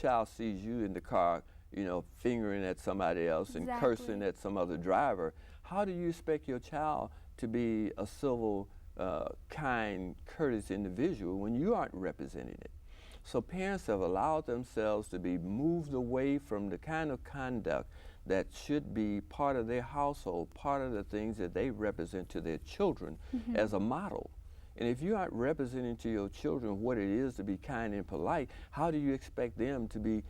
child sees you in the car, fingering at somebody else and cursing at some other driver, how do you expect your child to be a civil, kind, courteous individual when you aren't representing it? So parents have allowed themselves to be moved away from the kind of conduct that should be part of their household, part of the things that they represent to their children as a model. And if you aren't representing to your children what it is to be kind and polite, how do you expect them to be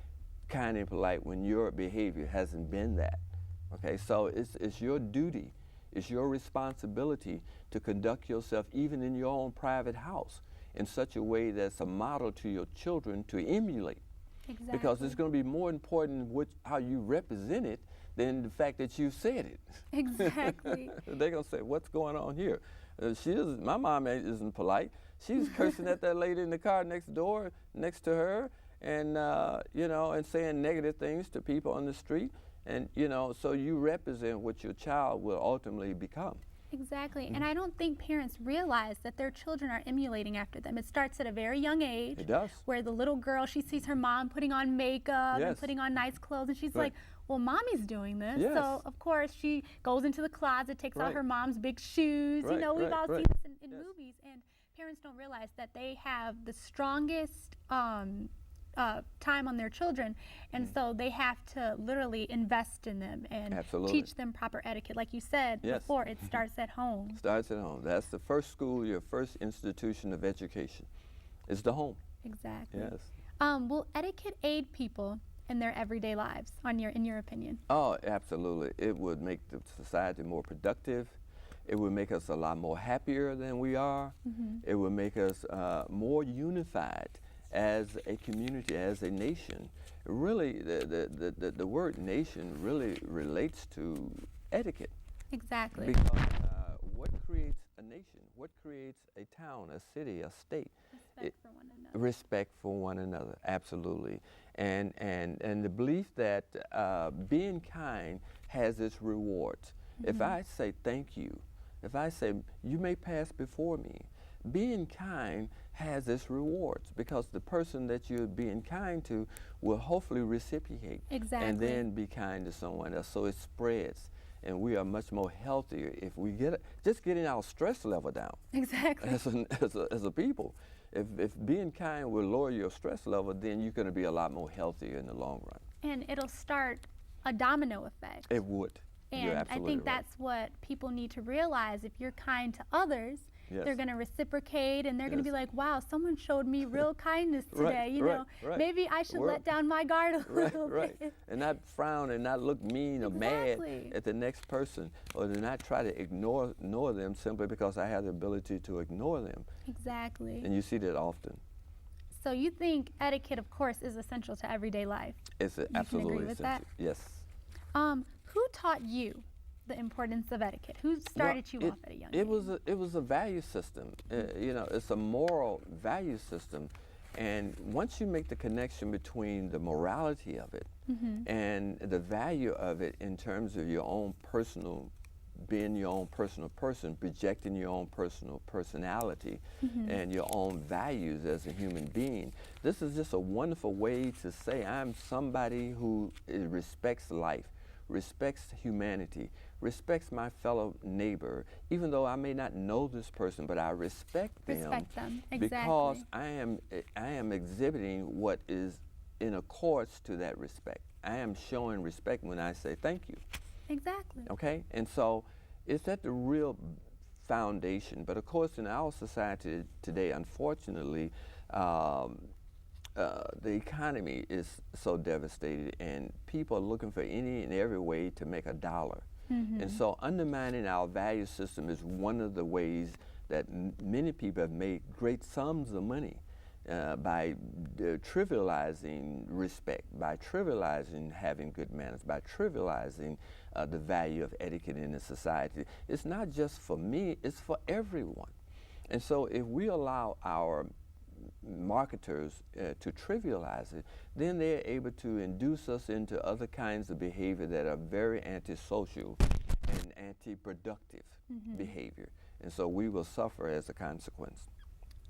kind and polite when your behavior hasn't been that? Okay, so it's your duty, it's your responsibility to conduct yourself even in your own private house in such a way that's a model to your children to emulate. Exactly. Because it's going to be more important how you represent it than the fact that you said it. Exactly. They're going to say, what's going on here? My mom isn't polite. She's cursing at that lady in the car next door, next to her, and and saying negative things to people on the street. And so you represent what your child will ultimately become. Exactly, and I don't think parents realize that their children are emulating after them. It starts at a very young age. It does. Where the little girl, she sees her mom putting on makeup and putting on nice clothes, and she's like, well, mommy's doing this. Yes. So, of course, she goes into the closet, takes out her mom's big shoes. Right, We've all right. seen this in movies, and parents don't realize that they have the strongest time on their children, and so they have to literally invest in them and teach them proper etiquette. Like you said before, it starts at home. Starts at home. That's the first school, your first institution of education. It's the home. Exactly. Yes. Will etiquette aid people in their everyday lives, in your opinion? Oh, absolutely. It would make the society more productive. It would make us a lot more happier than we are. It would make us more unified as a community, as a nation. Really, the word nation really relates to etiquette. Exactly. Because what creates a nation? What creates a town, a city, a state? Respect for one another. Respect for one another, absolutely. And the belief that being kind has its rewards. If I say thank you, if I say you may pass before me, being kind has its rewards because the person that you're being kind to will hopefully reciprocate and then be kind to someone else. So it spreads, and we are much more healthier if we just getting our stress level down. Exactly. As a people, if being kind will lower your stress level, then you're going to be a lot more healthier in the long run. And it'll start a domino effect. It would. And I think that's what people need to realize. If you're kind to others, they're going to reciprocate, and they're going to be like, wow, someone showed me real kindness today. Maybe I should let down my guard a little bit. And not frown and not look mean or mad at the next person, or to not try to ignore them simply because I have the ability to ignore them. Exactly. And you see that often. So you think etiquette, of course, is essential to everyday life? It's absolutely essential. That? Yes. Who taught you the importance of etiquette? Who started you off at a young age? It was a value system. It's a moral value system, and once you make the connection between the morality of it and the value of it in terms of your own personal, being your own personal person, projecting your own personal personality and your own values as a human being, this is just a wonderful way to say I'm somebody who respects life, respects humanity, respects my fellow neighbor, even though I may not know this person, but I respect them. Exactly. Because I am exhibiting what is in accordance to that respect. I am showing respect when I say thank you. Exactly. Okay? And so it's at the real foundation. But of course, in our society today, unfortunately, the economy is so devastated, and people are looking for any and every way to make a dollar. And so undermining our value system is one of the ways that many people have made great sums of money by trivializing respect, by trivializing having good manners, by trivializing the value of etiquette in a society. It's not just for me, it's for everyone. And so if we allow our marketers to trivialize it, then they're able to induce us into other kinds of behavior that are very antisocial and anti-productive behavior. And so we will suffer as a consequence.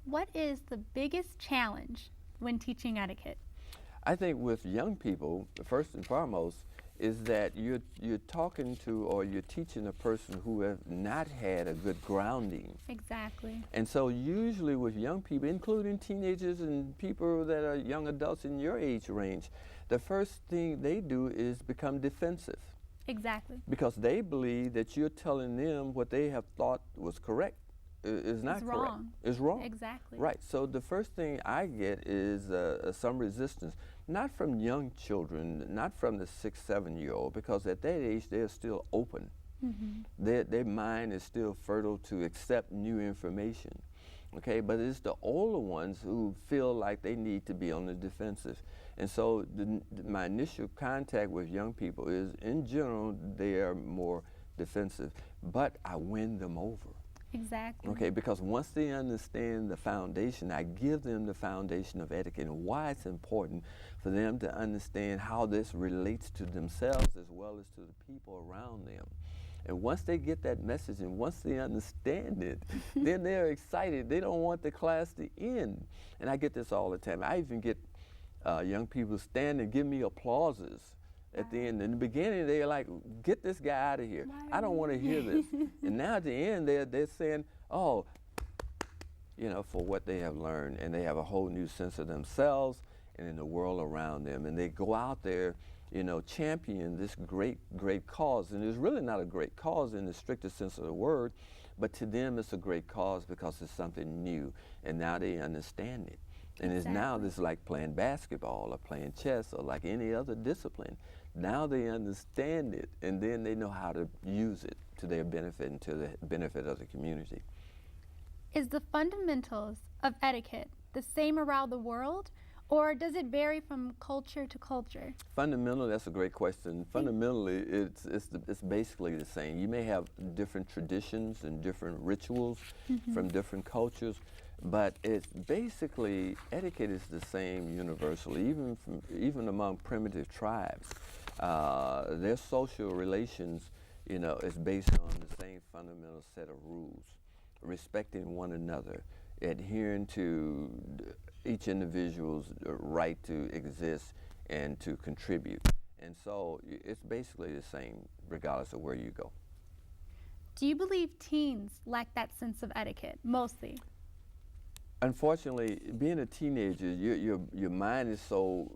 What is the biggest challenge when teaching etiquette? I think with young people, first and foremost, is that you're talking to or you're teaching a person who have not had a good grounding. Exactly. And so usually with young people, including teenagers and people that are young adults in your age range, the first thing they do is become defensive. Exactly. Because they believe that you're telling them what they have thought was correct is not correct. Wrong. It's wrong. Exactly. Right. So the first thing I get is some resistance, not from young children, not from the 6, 7-year-old, because at that age they're still open. Their mind is still fertile to accept new information. Okay, but it's the older ones who feel like they need to be on the defensive. And so my initial contact with young people is, in general, they are more defensive, but I win them over. Exactly. Okay, because once they understand the foundation, I give them the foundation of etiquette and why it's important for them to understand how this relates to themselves as well as to the people around them. And once they get that message and once they understand it, then they're excited. They don't want the class to end. And I get this all the time. I even get young people stand and give me applauses at the end. In the beginning, they're like, get this guy out of here. I don't want to hear this. And now at the end, they're saying, oh, you know, for what they have learned. And they have a whole new sense of themselves and in the world around them. And they go out there, you know, champion this great, great cause. And it's really not a great cause in the strictest sense of the word, but to them it's a great cause because it's something new. And now they understand it. And it's now this like playing basketball or playing chess or like any other discipline. Now they understand it, and then they know how to use it to their benefit and to the benefit of the community. Is the fundamentals of etiquette the same around the world, or does it vary from culture to culture? Fundamentally, that's a great question. Fundamentally, it's basically the same. You may have different traditions and different rituals from different cultures, but it's basically, etiquette is the same universally, even among primitive tribes. Their social relations, you know, is based on the same fundamental set of rules, respecting one another, adhering to each individual's right to exist and to contribute. And so it's basically the same regardless of where you go. Do you believe teens lack that sense of etiquette, mostly? Unfortunately, being a teenager, your mind is so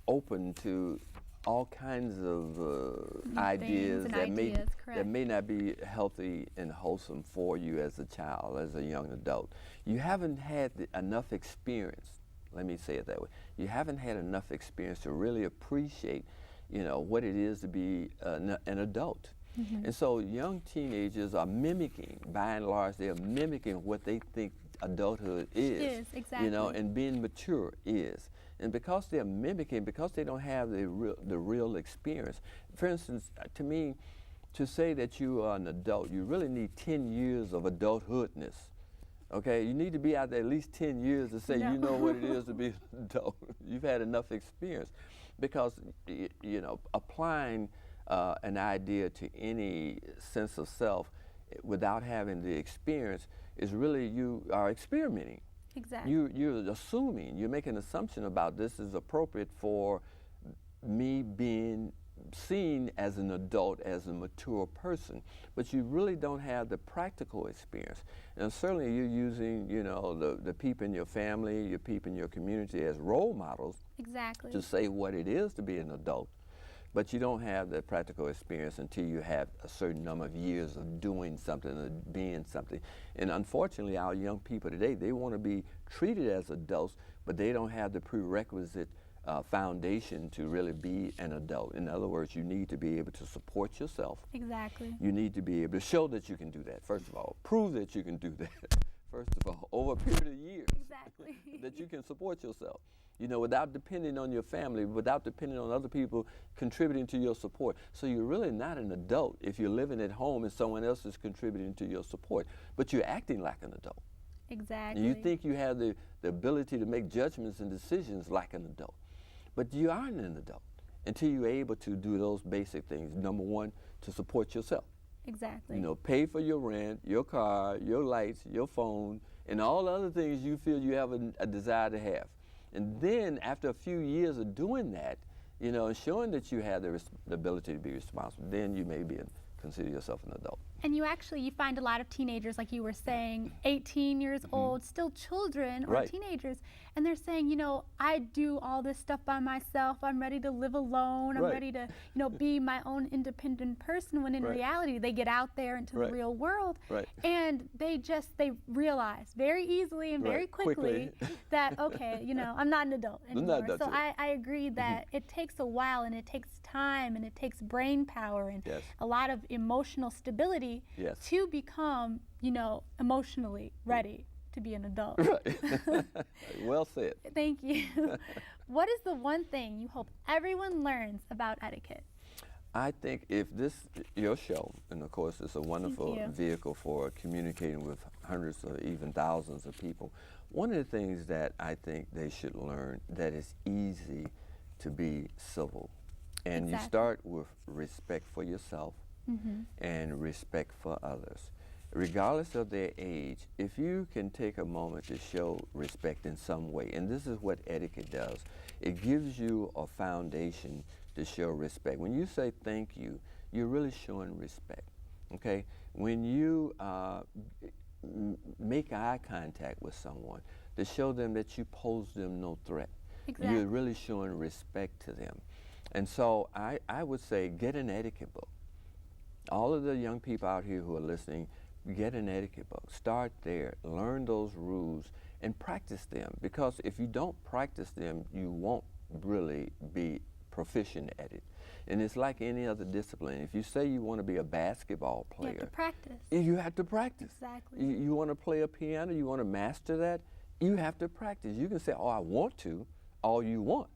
open to all kinds of ideas that may not be healthy and wholesome for you as a child, as a young adult. You haven't had enough experience, let me say it that way. You haven't had enough experience to really appreciate, you know, what it is to be an adult. And so young teenagers are mimicking, by and large, they're mimicking what they think adulthood is, exactly. You know, and being mature is. And because they're mimicking, because they don't have the real experience. For instance, to me, to say that you are an adult, you really need 10 years of adulthoodness. Okay, you need to be out there at least 10 years to say you know what it is to be an adult. You've had enough experience, because you know, applying an idea to any sense of self without having the experience is really, you are experimenting. Exactly. You're assuming, you're making an assumption about this is appropriate for me being seen as an adult, as a mature person, but you really don't have the practical experience. And certainly you're using, you know, the people in your family, your people in your community as role models to say what it is to be an adult. But you don't have the practical experience until you have a certain number of years of doing something, of being something. And unfortunately, our young people today, they want to be treated as adults, but they don't have the prerequisite foundation to really be an adult. In other words, you need to be able to support yourself. Exactly. You need to be able to show that you can do that, first of all. Prove that you can do that, first of all, over a period of years. Exactly. That you can support yourself. You know, without depending on your family, without depending on other people contributing to your support. So you're really not an adult if you're living at home and someone else is contributing to your support, but you're acting like an adult. Exactly. And you think you have the ability to make judgments and decisions like an adult, but you aren't an adult until you're able to do those basic things. Number one, to support yourself. Exactly. You know, pay for your rent, your car, your lights, your phone, and all the other things you feel you have a desire to have. And then after a few years of doing that, you know, and showing that you have the ability to be responsible, then you may consider yourself an adult. And you find a lot of teenagers, like you were saying, 18 years old, still children or teenagers, and they're saying, you know, I do all this stuff by myself. I'm ready to live alone. I'm ready to, you know, be my own independent person, when in reality they get out there into the real world and they realize very easily and very quickly that, okay, you know, I'm not an adult anymore. So I agree that it takes a while, and it takes time, and it takes brain power, and a lot of emotional stability to become, you know, emotionally ready to be an adult. Right. Well said. Thank you. What is the one thing you hope everyone learns about etiquette? I think if your show, and of course it's a wonderful vehicle for communicating with hundreds or even thousands of people, one of the things that I think they should learn, that it's easy to be civil. And you start with respect for yourself and respect for others. Regardless of their age, if you can take a moment to show respect in some way, and this is what etiquette does, it gives you a foundation to show respect. When you say thank you, you're really showing respect, okay? When you make eye contact with someone, to show them that you pose them no threat, you're really showing respect to them. And so I would say get an etiquette book. All of the young people out here who are listening, get an etiquette book. Start there, learn those rules, and practice them. Because if you don't practice them, you won't really be proficient at it. And it's like any other discipline. If you say you want to be a basketball player, you have to practice. You have to practice. Exactly. You want to play a piano, you want to master that, you have to practice. You can say, oh, I want to, all you want.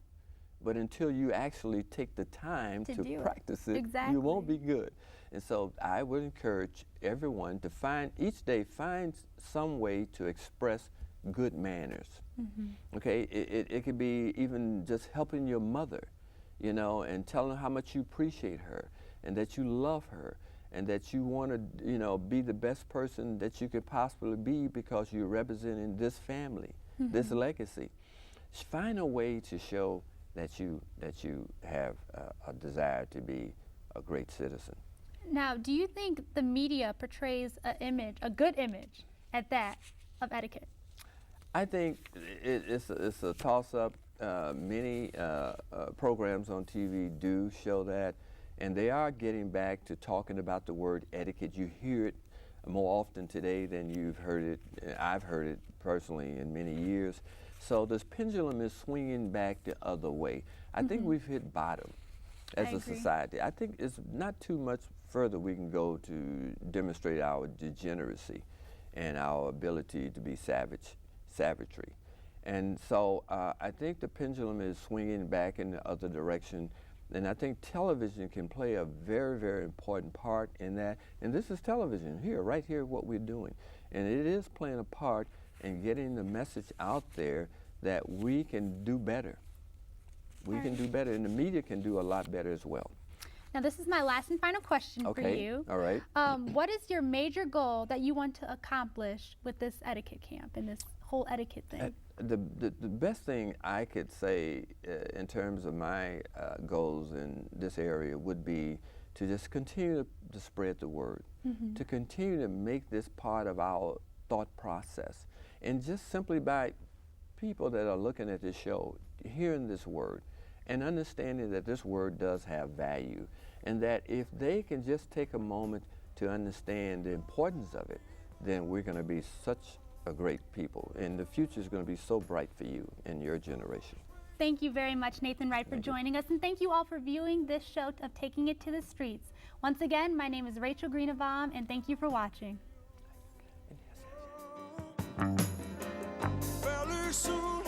But until you actually take the time to practice it, you won't be good. And so I would encourage everyone to each day find some way to express good manners. Okay, it could be even just helping your mother, you know, and telling her how much you appreciate her, and that you love her, and that you want to, you know, be the best person that you could possibly be because you're representing this family, this legacy. Find a way to show that you have a desire to be a great citizen. Now, do you think the media portrays a good image at that, of etiquette? I think it's a toss-up. Many programs on TV do show that, and they are getting back to talking about the word etiquette. You hear it more often today than you've heard it. I've heard it personally in many years. So this pendulum is swinging back the other way. I think we've hit bottom as a society. I think it's not too much further we can go to demonstrate our degeneracy and our ability to be savagery. And so I think the pendulum is swinging back in the other direction, and I think television can play a very, very important part in that. And this is television here, right here, what we're doing. And it is playing a part in getting the message out there that we can do better. We can do better, and the media can do a lot better as well. Now, this is my last and final question for you. All right. What is your major goal that you want to accomplish with this etiquette camp and this whole etiquette thing? The best thing I could say in terms of my goals in this area would be to just continue to spread the word, to continue to make this part of our thought process, and just simply by people that are looking at this show, hearing this word, and understanding that this word does have value, and that if they can just take a moment to understand the importance of it, then we're going to be such a great people, and the future is going to be so bright for you and your generation. Thank you very much, Nathan Wright, for joining us, and thank you all for viewing this show of Taking It to the Streets. Once again, my name is Rachel Greenabaum, and thank you for watching. Fairly soon